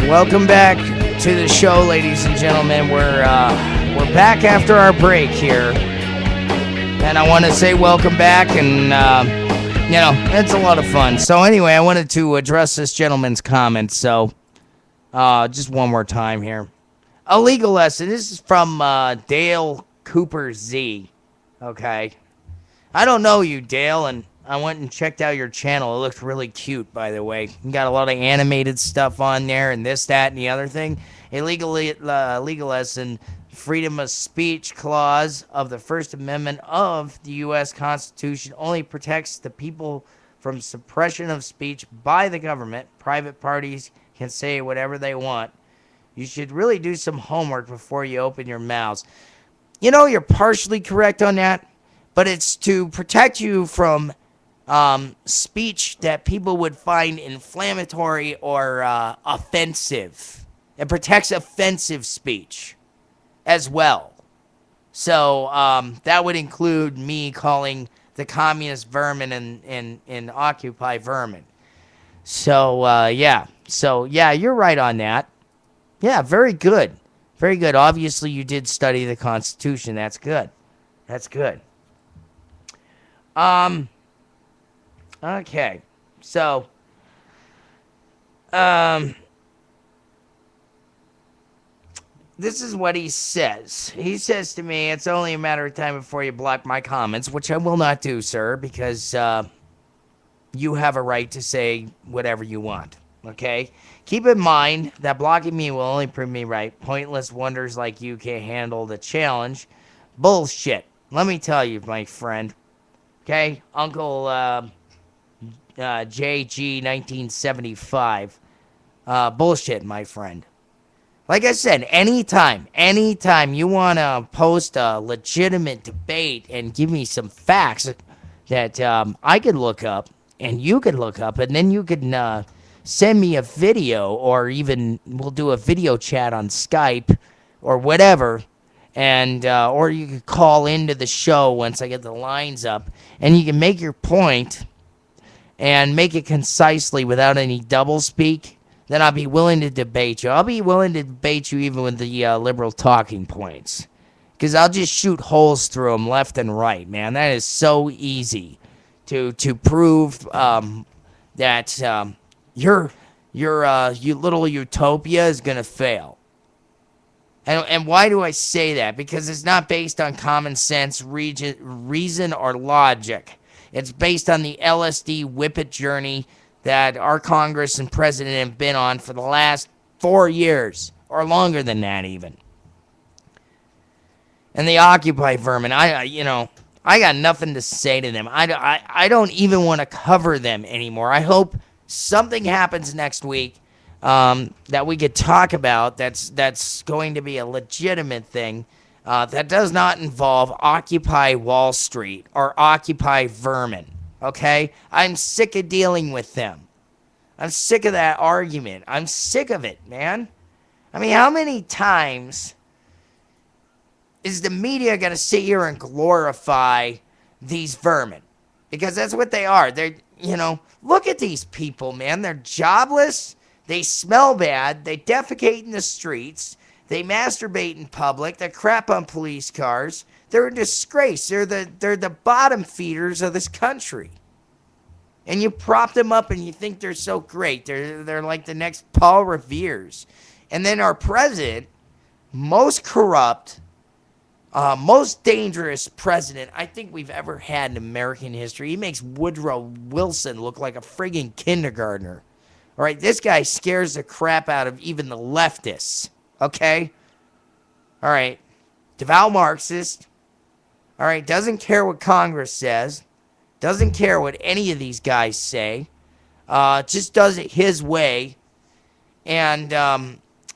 Welcome back to the show, ladies and gentlemen. We're back after our break here, and I want to say welcome back. And it's a lot of fun. So anyway, I wanted to address this gentleman's comments. So just one more time here. A legal lesson. This is from Dale Cooper Z. Okay, I don't know you, Dale, and I went and checked out your channel. It looked really cute, by the way. You got a lot of animated stuff on there, and this, that, and the other thing. A legal lesson, freedom of speech clause of the First Amendment of the U.S. Constitution only protects the people from suppression of speech by the government. Private parties can say whatever they want. You should really do some homework before you open your mouths. You know, you're partially correct on that, but it's to protect you from speech that people would find inflammatory or offensive. It protects offensive speech as well. So that would include me calling the communist vermin and Occupy vermin. So, yeah. So, yeah, you're right on that. Yeah, very good. Very good. Obviously, you did study the Constitution. That's good. That's good. Okay. So, this is what he says. He says to me, it's only a matter of time before you block my comments, which I will not do, sir, because you have a right to say whatever you want. Okay? Keep in mind that blocking me will only prove me right. Pointless wonders like you can't handle the challenge. Bullshit. Let me tell you, my friend. Okay? Uncle JG 1975. Bullshit, my friend. Like I said, anytime you want to post a legitimate debate and give me some facts that I could look up and you could look up, and then you could send me a video, or even we'll do a video chat on Skype or whatever, and or you could call into the show once I get the lines up, and you can make your point and make it concisely without any doublespeak. Then I'll be willing to debate you. I'll be willing to debate you even with the liberal talking points, because I'll just shoot holes through them left and right, man. That is so easy to prove that your little utopia is gonna fail. And why do I say that? Because it's not based on common sense, reason, or logic. It's based on the LSD whippet journey that our Congress and President have been on for the last 4 years, or longer than that even. And the Occupy vermin, I got nothing to say to them. I don't even want to cover them anymore. I hope something happens next week that we could talk about that's going to be a legitimate thing that does not involve Occupy Wall Street or Occupy vermin. Okay? I'm sick of dealing with them. I'm sick of that argument. I'm sick of it, man. I mean, how many times is the media going to sit here and glorify these vermin? Because that's what they are. They're, look at these people, man. They're jobless. They smell bad. They defecate in the streets. They masturbate in public. They crap on police cars. They're a disgrace. They're the bottom feeders of this country. And you prop them up and you think they're so great. They're like the next Paul Revere's. And then our president, most corrupt, most dangerous president I think we've ever had in American history. He makes Woodrow Wilson look like a friggin' kindergartner. All right, this guy scares the crap out of even the leftists. Okay? All right. Devout Marxist. All right, doesn't care what Congress says. Doesn't care what any of these guys say. Just does it his way. And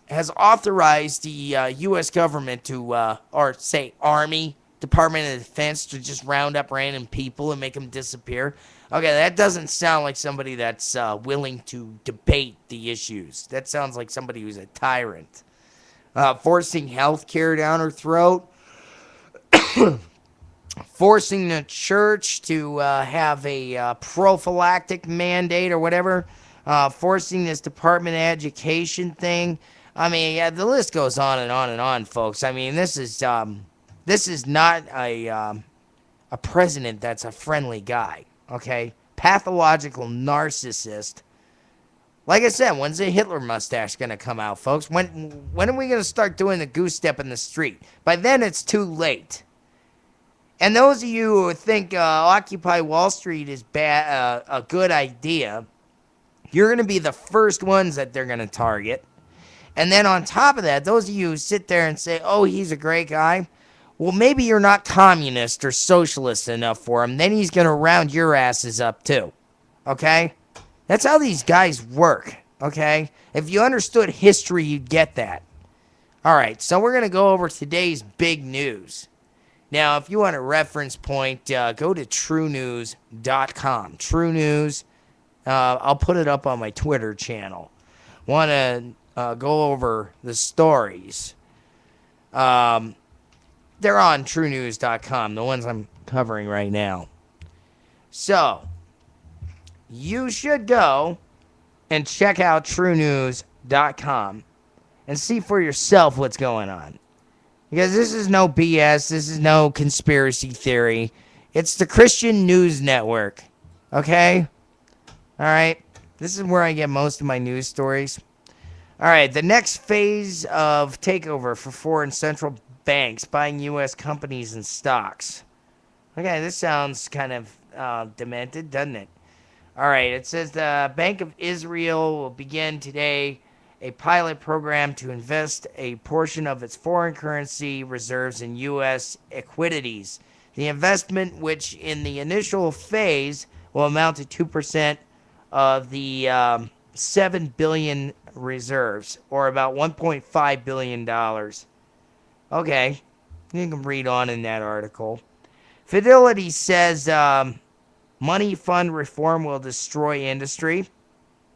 has authorized the U.S. government to, or say Army, Department of Defense, to just round up random people and make them disappear. Okay, that doesn't sound like somebody that's willing to debate the issues. That sounds like somebody who's a tyrant. Forcing health care down her throat. Forcing the church to have a prophylactic mandate or whatever. forcing this Department of Education thing. I mean, yeah, the list goes on and on and on, folks. I mean, this is not a president that's a friendly guy, okay? Pathological narcissist. Like I said, when's the Hitler mustache going to come out, folks? When are we going to start doing the goose step in the street? By then, it's too late. And those of you who think Occupy Wall Street is a good idea, you're going to be the first ones that they're going to target. And then on top of that, those of you who sit there and say, oh, he's a great guy, well, maybe you're not communist or socialist enough for him. Then he's going to round your asses up too. Okay? That's how these guys work. Okay? If you understood history, you'd get that. All right, so we're going to go over today's big news. Now, if you want a reference point, go to truenews.com. True News. I'll put it up on my Twitter channel. Want to go over the stories. They're on truenews.com, the ones I'm covering right now. So, you should go and check out truenews.com and see for yourself what's going on. Because this is no BS, this is no conspiracy theory. It's the Christian News Network. Okay? Alright? This is where I get most of my news stories. Alright, the next phase of takeover for foreign central banks buying U.S. companies and stocks. Okay, this sounds kind of demented, doesn't it? Alright, it says the Bank of Israel will begin today a pilot program to invest a portion of its foreign currency reserves in U.S. equities. The investment, which in the initial phase will amount to 2% of the $7 billion reserves, or about $1.5 billion. Okay, you can read on in that article. Fidelity says money fund reform will destroy industry.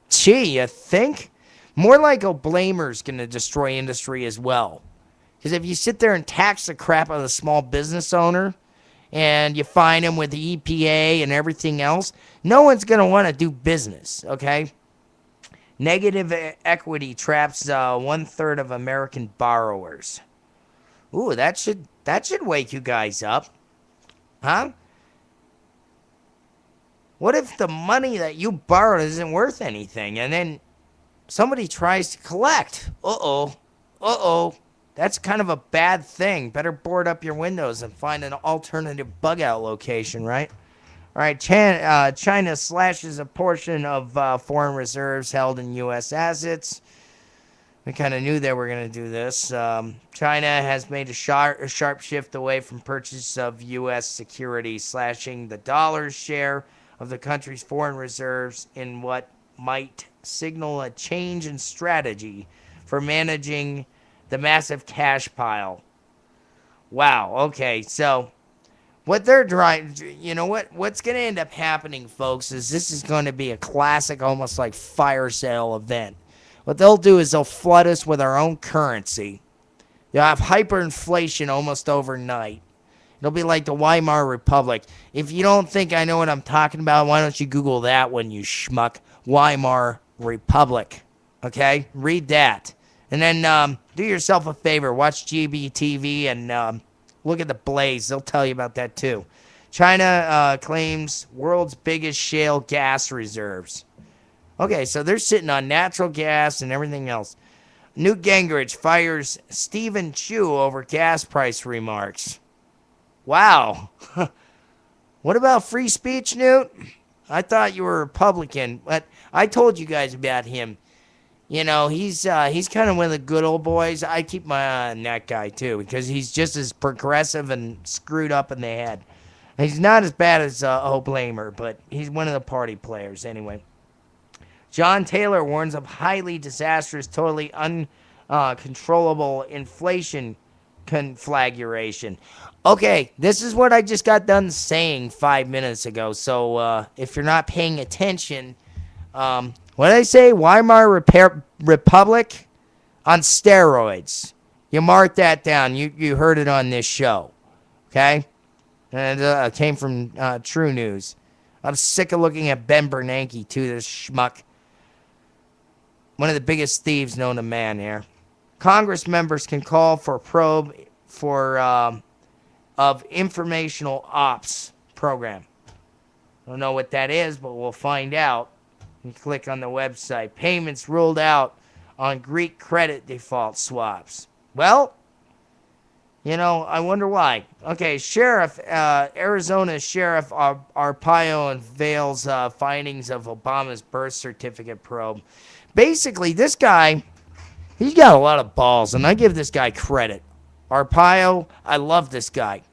Gee, you think? More like O'Blamer's going to destroy industry as well. Because if you sit there and tax the crap out of the small business owner and you fine him with the EPA and everything else, no one's going to want to do business, okay? Negative equity traps 1/3 of American borrowers. Ooh, that should wake you guys up. Huh? What if the money that you borrowed isn't worth anything and then somebody tries to collect? Uh-oh. That's kind of a bad thing. Better board up your windows and find an alternative bug-out location, right? All right, China slashes a portion of foreign reserves held in U.S. assets. We kind of knew they were going to do this. China has made a sharp shift away from purchase of U.S. securities, slashing the dollar's share of the country's foreign reserves in what might signal a change in strategy for managing the massive cash pile. Wow, okay, so what they're trying, you know what's going to end up happening, folks, is this is going to be a classic, almost like fire sale event. What they'll do is they'll flood us with our own currency. You'll have hyperinflation almost overnight. It'll be like the Weimar Republic. If you don't think I know what I'm talking about, why don't you Google that one, you schmuck? Weimar Republic. Okay? Read that. And then do yourself a favor. Watch GBTV and look at the Blaze. They'll tell you about that too. China claims world's biggest shale gas reserves. Okay, so they're sitting on natural gas and everything else. Newt Gingrich fires Stephen Chu over gas price remarks. Wow. What about free speech, Newt? I thought you were a Republican, but I told you guys about him. You know, he's kind of one of the good old boys. I keep my eye on that guy, too, because he's just as progressive and screwed up in the head. He's not as bad as O'Blamer, but he's one of the party players anyway. John Taylor warns of highly disastrous, totally uncontrollable inflation conflagration. Okay, this is what I just got done saying 5 minutes ago. So if you're not paying attention, what did I say? Weimar Republic on steroids. You mark that down. You heard it on this show. Okay? And it came from True News. I'm sick of looking at Ben Bernanke, too, this schmuck. one of the biggest thieves known to man here. Congress members can call for a probe of informational ops program. Don't know what that is, but we'll find out. You click on the website. Payments ruled out on Greek credit default swaps. Well, I wonder why. Okay, Arizona Sheriff Arpaio unveils findings of Obama's birth certificate probe. Basically, this guy, he's got a lot of balls, and I give this guy credit. Arpaio, I love this guy.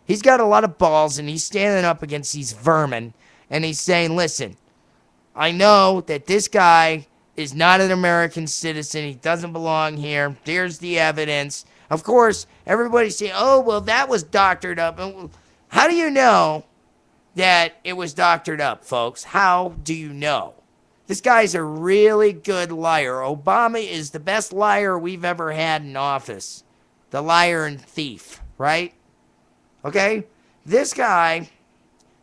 He's got a lot of balls, and he's standing up against these vermin, and he's saying, listen, I know that this guy is not an American citizen. He doesn't belong here. There's the evidence. Of course, everybody's saying, oh, well, that was doctored up. How do you know that it was doctored up, folks? How do you know? This guy's a really good liar. Obama is the best liar we've ever had in office. The liar and thief, right? Okay? This guy,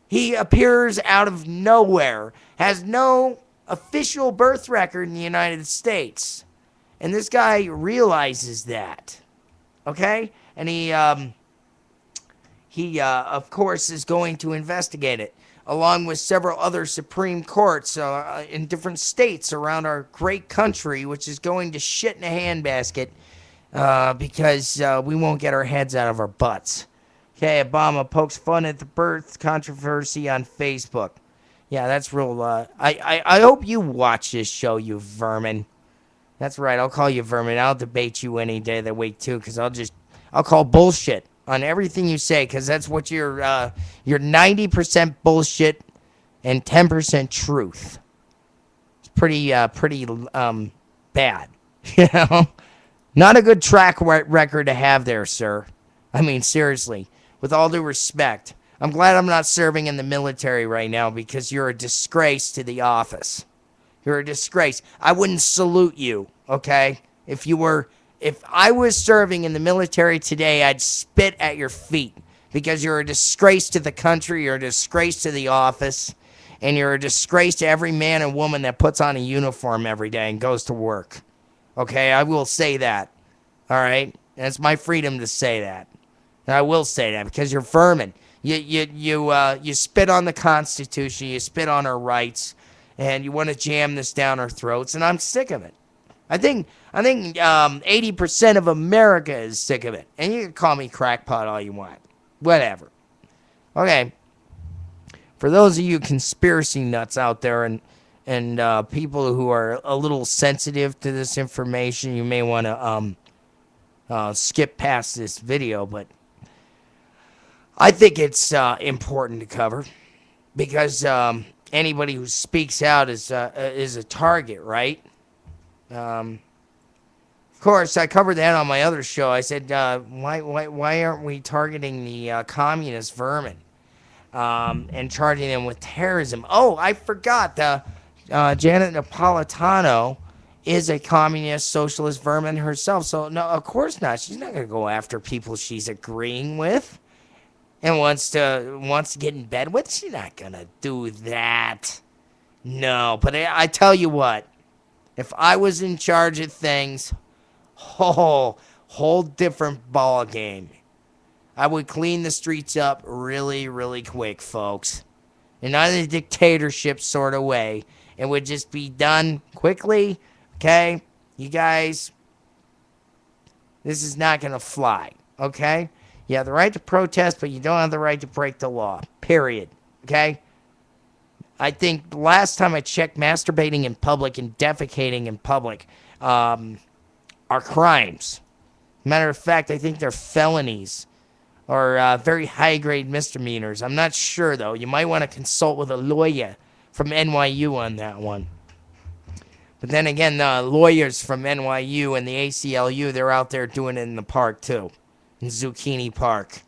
he appears out of nowhere, has no official birth record in the United States. And this guy realizes that. Okay? And he of course, is going to investigate it, along with several other Supreme Courts in different states around our great country, which is going to shit in a handbasket because we won't get our heads out of our butts. Okay, Obama pokes fun at the birth controversy on Facebook. Yeah, that's real. I hope you watch this show, you vermin. That's right, I'll call you vermin. I'll debate you any day of the week, too, because I'll call bullshit on everything you say, because that's what you're 90% bullshit and 10% truth. It's pretty bad, you know? Not a good track record to have there, sir. I mean, seriously, with all due respect, I'm glad I'm not serving in the military right now because you're a disgrace to the office. You're a disgrace. I wouldn't salute you, okay? If I was serving in the military today, I'd spit at your feet because you're a disgrace to the country, you're a disgrace to the office, and you're a disgrace to every man and woman that puts on a uniform every day and goes to work. Okay, I will say that. All right? And it's my freedom to say that. And I will say that because you're vermin. You spit on the Constitution, you spit on our rights, and you want to jam this down our throats, and I'm sick of it. I think 80% of America is sick of it. And you can call me crackpot all you want. Whatever. Okay. For those of you conspiracy nuts out there and people who are a little sensitive to this information, you may want to skip past this video, but I think it's important to cover because anybody who speaks out is a target, right? Of course, I covered that on my other show. I said, why aren't we targeting the communist vermin and charging them with terrorism? Oh, I forgot. Janet Napolitano is a communist socialist vermin herself. So, no, of course not. She's not going to go after people she's agreeing with and wants to get in bed with. She's not going to do that. No, but I tell you what. If I was in charge of things, whole different ball game. I would clean the streets up really, really quick, folks. And not in a dictatorship sort of way. It would just be done quickly. Okay? You guys, this is not going to fly. Okay? You have the right to protest, but you don't have the right to break the law. Period. Okay? I think last time I checked, masturbating in public and defecating in public are crimes. Matter of fact, I think they're felonies or very high-grade misdemeanors. I'm not sure, though. You might want to consult with a lawyer from NYU on that one. But then again, the lawyers from NYU and the ACLU, they're out there doing it in the park, too, in Zucchini Park.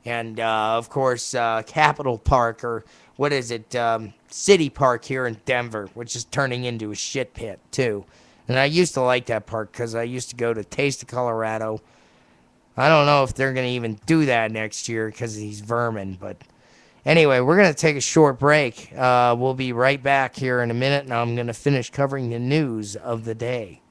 And, of course, Capitol Park, or what is it, City Park here in Denver, which is turning into a shit pit, too. And I used to like that park because I used to go to Taste of I don't know if they're going to even do that next year because of these vermin. But Anyway, we're going to take a short break. We'll be right back here in a minute, and I'm going to finish covering the news of the day.